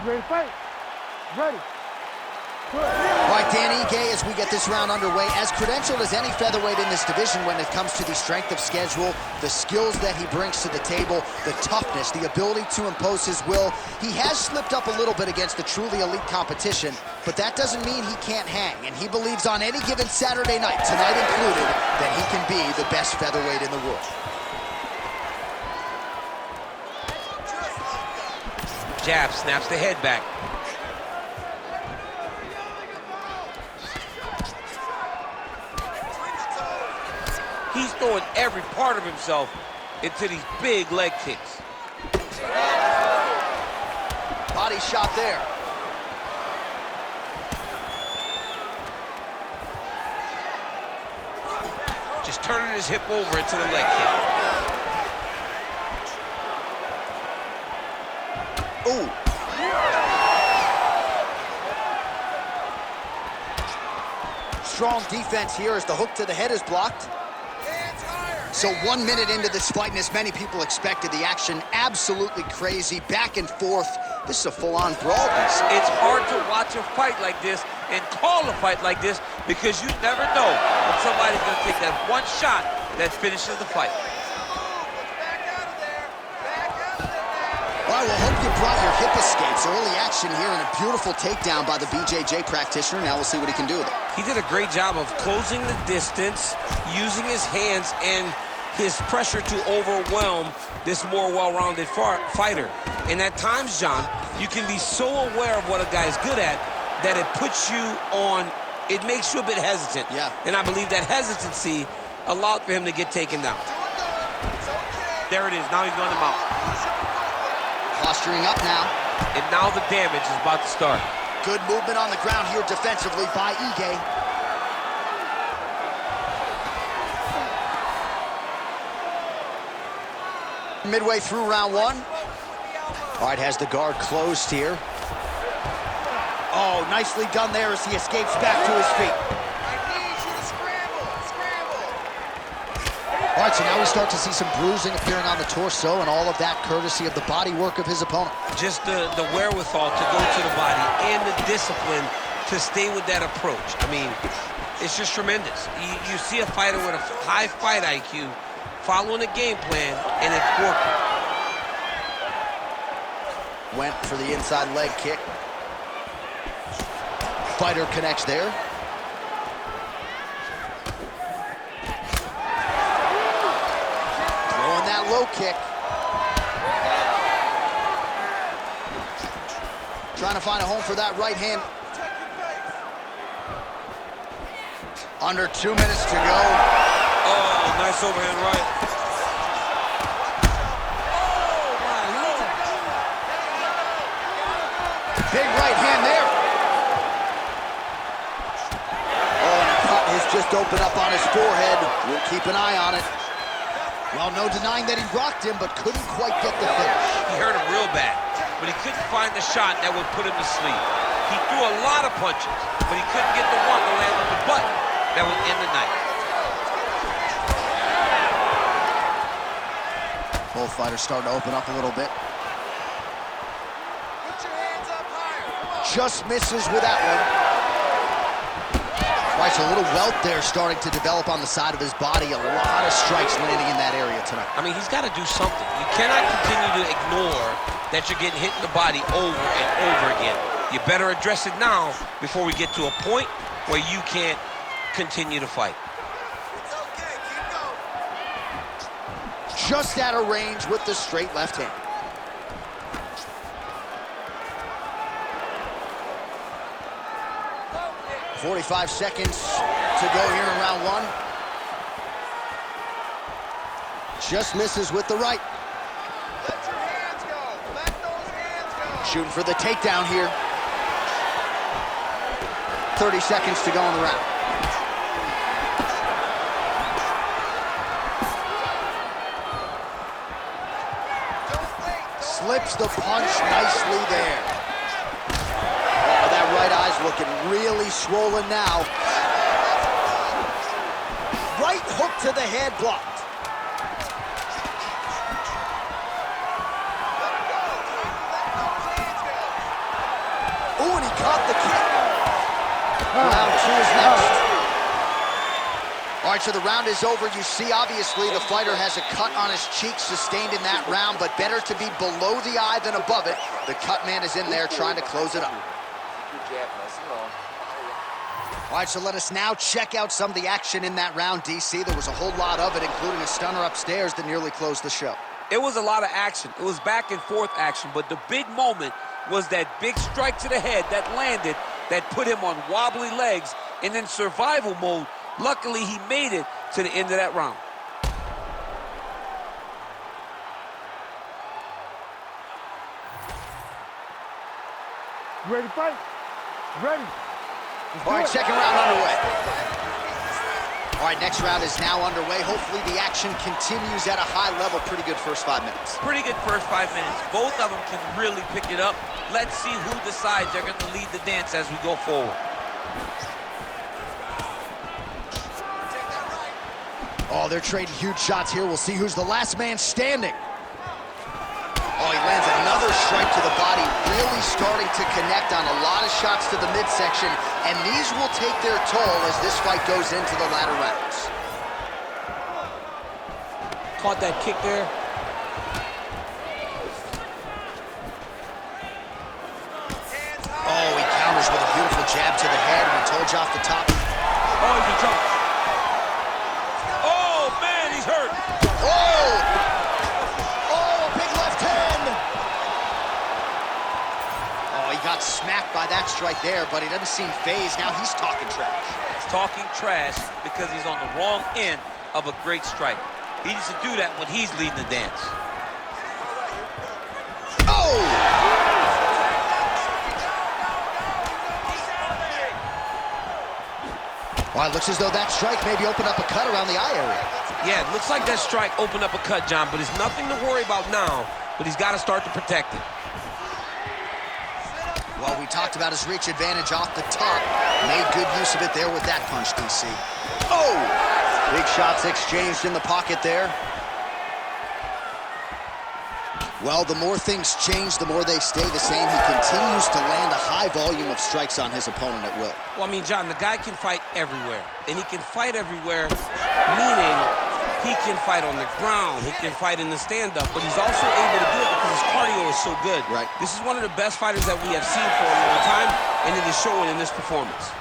ready to fight? Ready. All right, Dan Ige, as we get this round underway, as credentialed as any featherweight in this division when it comes to the strength of schedule, the skills that he brings to the table, the toughness, the ability to impose his will, he has slipped up a little bit against the truly elite competition, but that doesn't mean he can't hang, and he believes on any given Saturday night, tonight included, that he can be the best featherweight in the world. Jab, snaps the head back. He's throwing every part of himself into these big leg kicks. Body shot there. Just turning his hip over into the leg kick. Ooh. Strong defense here as the hook to the head is blocked. So 1 minute into this fight, and as many people expected, the action absolutely crazy, back and forth. This is a full-on brawl. It's hard to watch a fight like this and call a fight like this because you never know when somebody's going to take that one shot that finishes the fight. All right, well, hope you brought your hip escapes. Early action here and a beautiful takedown by the BJJ practitioner. Now we'll see what he can do with it. He did a great job of closing the distance, using his hands and his pressure to overwhelm this more well-rounded fighter. And at times, John, you can be so aware of what a guy's good at that it puts you on, it makes you a bit hesitant. Yeah. And I believe that hesitancy allowed for him to get taken down. There it is. Now he's going to mount. Posturing up now. And now the damage is about to start. Good movement on the ground here defensively by Ige. Midway through round one. All right, has the guard closed here. Oh, nicely done there as he escapes back to his feet. All right, so now we start to see some bruising appearing on the torso, and all of that courtesy of the body work of his opponent. Just the wherewithal to go to the body and the discipline to stay with that approach. I mean, it's just tremendous. You see a fighter with a high fight IQ following a game plan, and it's working. Went for the inside leg kick. Fighter connects there. Low kick. Trying to find a home for that right hand. Under 2 minutes to go. Oh, nice overhand right. Big right hand there. Oh, and a cut has just opened up on his forehead. We'll keep an eye on it. Well, no denying that he rocked him, but couldn't quite get the finish. He hurt him real bad, but he couldn't find the shot that would put him to sleep. He threw a lot of punches, but he couldn't get the one to land on the button that would end the night. Both fighters starting to open up a little bit. Put your hands up higher. Just misses with that one. Right, so a little welt there starting to develop on the side of his body. A lot of strikes landing in that area tonight. I mean, he's got to do something. You cannot continue to ignore that you're getting hit in the body over and over again. You better address it now before we get to a point where you can't continue to fight. It's okay, keep going. Just out of range with the straight left hand. – 45 seconds to go here in round one. Just misses with the right. Let your hands go. Let those hands go. Shooting for the takedown here. 30 seconds to go in the round. Slips the punch nicely there. Oh, that right eye's looking really swollen now. Right hook to the head blocked. caught the kick. Round 2 is next. All right, so the round is over. You see, obviously, the fighter has a cut on his cheek sustained in that round, but better to be below the eye than above it. The cut man is in there trying to close it up. All right, so let us now check out some of the action in that round, DC. There was a whole lot of it, including a stunner upstairs that nearly closed the show. It was a lot of action. It was back and forth action, but the big moment was that big strike to the head that landed, that put him on wobbly legs, and in survival mode, luckily he made it to the end of that round. You ready to fight? Ready. All right, second round underway. All right, next round is now underway. Hopefully the action continues at a high level. Pretty good first 5 minutes. Pretty good first 5 minutes. Both of them can really pick it up. Let's see who decides they're going to lead the dance as we go forward. Oh, they're trading huge shots here. We'll see who's the last man standing. Oh, he lands another strike to the body, really starting to connect on a lot of shots to the midsection, and these will take their toll as this fight goes into the latter rounds. Caught that kick there. Oh, he counters with a beautiful jab to the head. We told you off the top. Oh, he's in trouble. Oh, man, he's hurt. Oh! Got smacked by that strike there, but he doesn't seem phased. Now he's talking trash. He's talking trash because he's on the wrong end of a great strike. He needs to do that when he's leading the dance. Oh! Well, it looks as though that strike maybe opened up a cut around the eye area. Yeah, it looks like that strike opened up a cut, John, but it's nothing to worry about now, but he's got to start to protect it. Well, we talked about his reach advantage off the top. Made good use of it there with that punch, DC. Oh! Big shots exchanged in the pocket there. Well, the more things change, the more they stay the same. He continues to land a high volume of strikes on his opponent at will. Well, I mean, John, the guy can fight everywhere. And he can fight everywhere, meaning he can fight on the ground, he can fight in the stand-up, but he's also able to do it because his cardio is so good. Right. This is one of the best fighters that we have seen for a long time, and it is showing in this performance.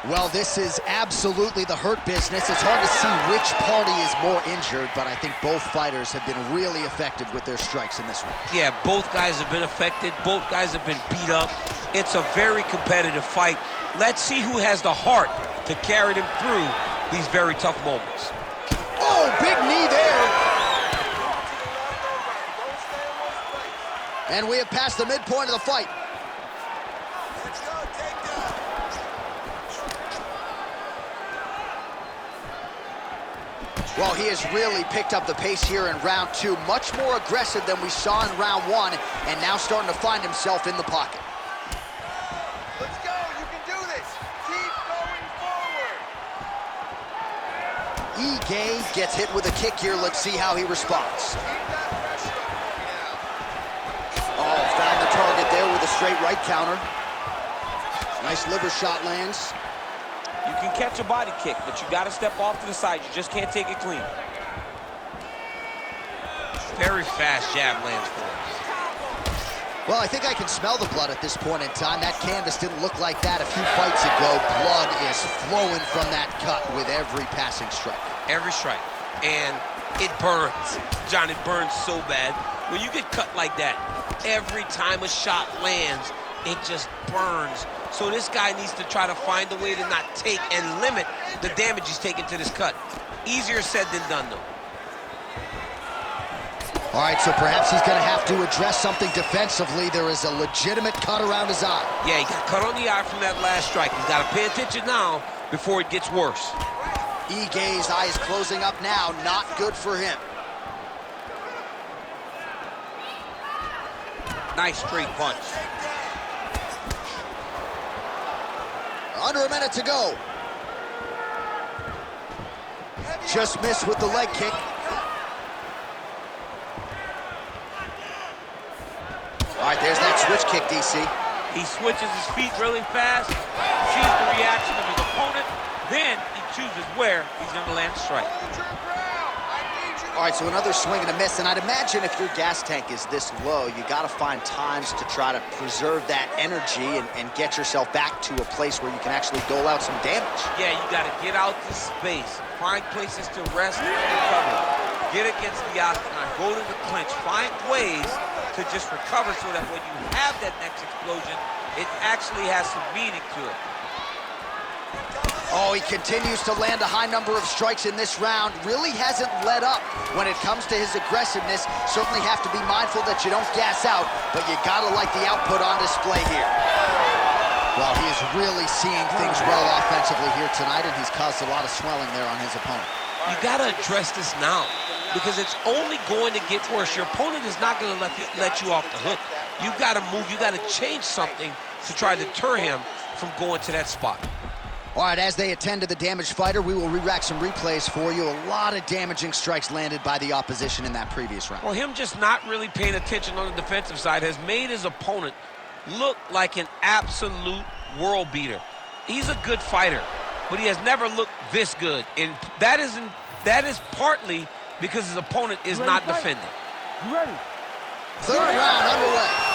Well, this is absolutely the hurt business. It's hard to see which party is more injured, but I think both fighters have been really effective with their strikes in this one. Yeah, both guys have been affected. Both guys have been beat up. It's a very competitive fight. Let's see who has the heart to carry them through these very tough moments. Oh, big knee there. And we have passed the midpoint of the fight. Well, he has really picked up the pace here in round 2. Much more aggressive than we saw in round 1, and now starting to find himself in the pocket. Let's go, you can do this. Keep going forward. Gay gets hit with a kick here. Let's see how he responds. Keep that pressure on Oh, found the target there with a straight right counter. Nice liver shot lands. You can catch a body kick, but you got to step off to the side. You just can't take it clean. Very fast jab lands for him. Well, I think I can smell the blood at this point in time. That canvas didn't look like that a few fights ago. Blood is flowing from that cut with every passing strike. Every strike. And it burns. John, it burns so bad. When you get cut like that, every time a shot lands, it just burns. So this guy needs to try to find a way to not take and limit the damage he's taking to this cut. Easier said than done, though. All right, so perhaps he's going to have to address something defensively. There is a legitimate cut around his eye. Yeah, he got cut on the eye from that last strike. He's got to pay attention now before it gets worse. Gay's eye is closing up now. Not good for him. Nice straight punch. Under a minute to go. Just missed with the leg kick. All right, there's that switch kick, DC. He switches his feet really fast, sees the reaction of his opponent, then he chooses where he's going to land a strike. Hold your ground. I need you to All right, so another swing and a miss, and I'd imagine if your gas tank is this low, you got to find times to try to preserve that energy and get yourself back to a place where you can actually dole out some damage. Yeah, you got to get out to space, find places to rest and recover. Get against the octagon, go to the clinch, find ways to just recover so that when you have that next explosion, it actually has some meaning to it. Oh, he continues to land a high number of strikes in this round. Really hasn't let up when it comes to his aggressiveness. Certainly have to be mindful that you don't gas out, but you gotta like the output on display here. Well, he is really seeing things well offensively here tonight, and he's caused a lot of swelling there on his opponent. You gotta address this now, because it's only going to get worse. Your opponent is not gonna let you off the hook. You gotta move, you gotta change something to try to deter him from going to that spot. All right, as they attend to the damaged fighter, we will re-rack some replays for you. A lot of damaging strikes landed by the opposition in that previous round. Well, him just not really paying attention on the defensive side has made his opponent look like an absolute world beater. He's a good fighter, but he has never looked this good, and that is partly because his opponent is not defending. You ready? Third round underway.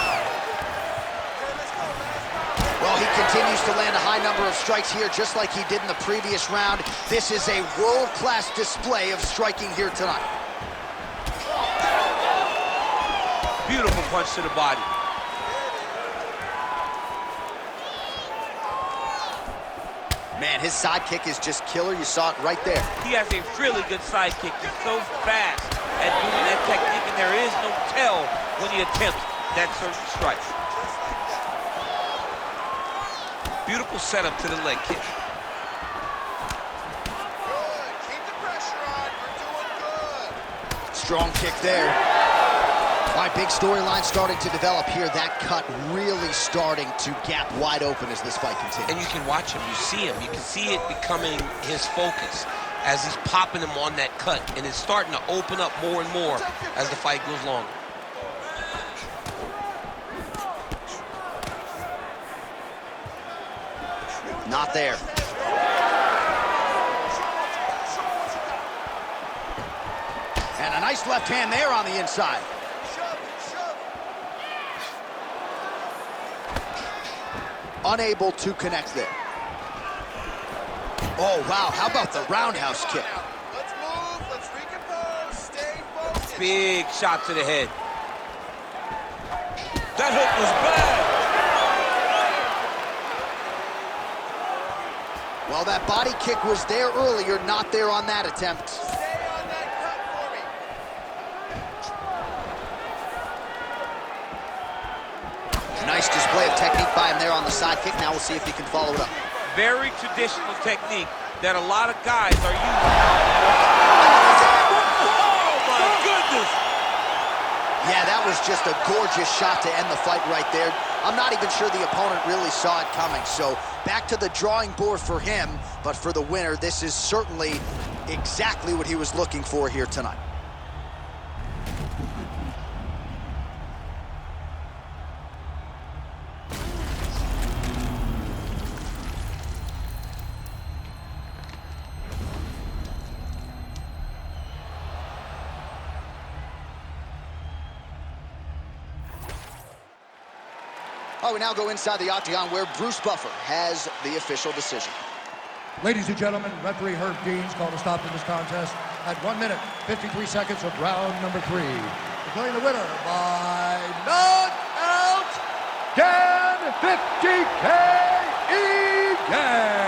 Well, he continues to land a high number of strikes here, just like he did in the previous round. This is a world-class display of striking here tonight. Beautiful punch to the body. Man, his sidekick is just killer. You saw it right there. He has a really good sidekick. He's so fast at doing that technique, and there is no tell when he attempts that certain strike. Beautiful setup to the leg kick. Good. Keep the pressure on. You're doing good. Strong kick there. All right, big storyline starting to develop here. That cut really starting to gap wide open as this fight continues. And you can watch him, you see him. You can see it becoming his focus as he's popping him on that cut. And it's starting to open up more and more as the fight goes longer. Not there. And a nice left hand there on the inside. Unable to connect there. Oh, wow. How about the roundhouse kick? Let's move. Let's recompose. Stay focused. Big shot to the head. That hook was bad. Well, that body kick was there earlier, not there on that attempt. Stay on that cut for me. Nice display of technique by him there on the side kick. Now we'll see if he can follow it up. Very traditional technique that a lot of guys are using. Oh, my goodness. Yeah, that was just a gorgeous shot to end the fight right there. I'm not even sure the opponent really saw it coming. So back to the drawing board for him, but for the winner, this is certainly exactly what he was looking for here tonight. Oh, we now go inside the octagon where Bruce Buffer has the official decision. Ladies and gentlemen, referee Herb Dean's called a stop to this contest at 1 minute, 53 seconds of round number 3. Declaring the winner by knockout, Dan 50K E. Yang.